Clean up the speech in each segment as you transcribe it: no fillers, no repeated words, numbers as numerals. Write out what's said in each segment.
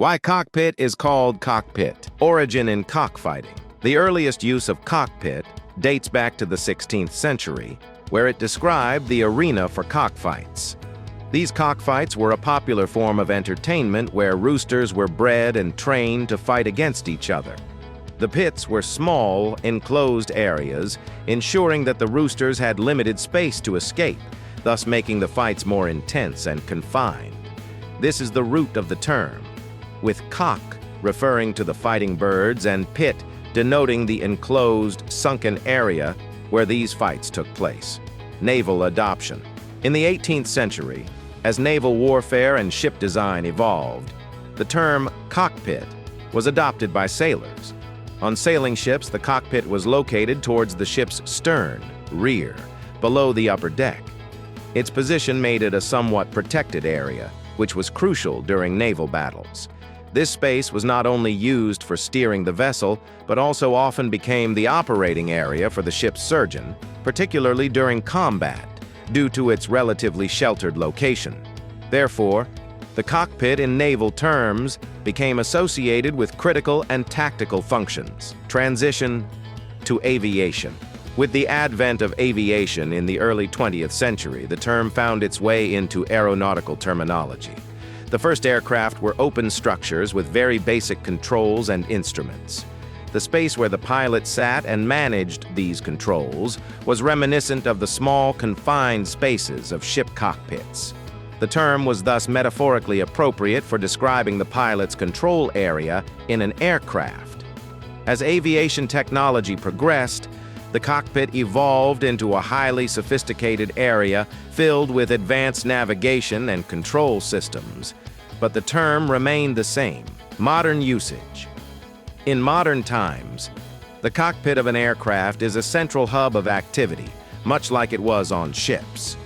Why cockpit is called cockpit. Origin in cockfighting. The earliest use of cockpit dates back to the 16th century, where it described the arena for cockfights. These cockfights were a popular form of entertainment where roosters were bred and trained to fight against each other. The pits were small, enclosed areas, ensuring that the roosters had limited space to escape, thus making the fights more intense and confined. This is the root of the term, with cock referring to the fighting birds and pit denoting the enclosed, sunken area where these fights took place. Naval adoption. In the 18th century, as naval warfare and ship design evolved, the term cockpit was adopted by sailors. On sailing ships, the cockpit was located towards the ship's stern, rear, below the upper deck. Its position made it a somewhat protected area, which was crucial during naval battles. This space was not only used for steering the vessel, but also often became the operating area for the ship's surgeon, particularly during combat, due to its relatively sheltered location. Therefore, the cockpit in naval terms became associated with critical and tactical functions. Transition to aviation. With the advent of aviation in the early 20th century, the term found its way into aeronautical terminology. The first aircraft were open structures with very basic controls and instruments. The space where the pilot sat and managed these controls was reminiscent of the small, confined spaces of ship cockpits. The term was thus metaphorically appropriate for describing the pilot's control area in an aircraft. As aviation technology progressed, the cockpit evolved into a highly sophisticated area filled with advanced navigation and control systems, but the term remained the same. Modern usage. In modern times, the cockpit of an aircraft is a central hub of activity, much like it was on ships.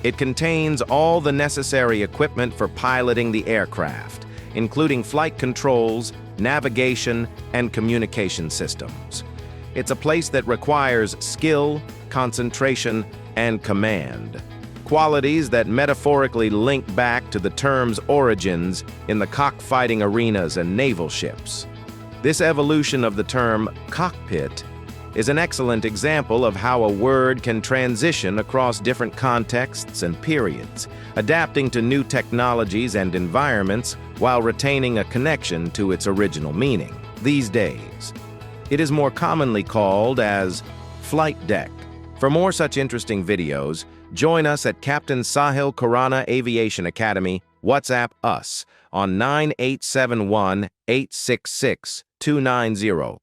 It contains all the necessary equipment for piloting the aircraft, including flight controls, navigation, and communication systems. It's a place that requires skill, concentration, and command, qualities that metaphorically link back to the term's origins in the cockfighting arenas and naval ships. This evolution of the term cockpit is an excellent example of how a word can transition across different contexts and periods, adapting to new technologies and environments while retaining a connection to its original meaning. These days, it is more commonly called as flight deck. For more such interesting videos, join us at Captain Sahil Khurana Aviation Academy. WhatsApp us on 9871 866 290.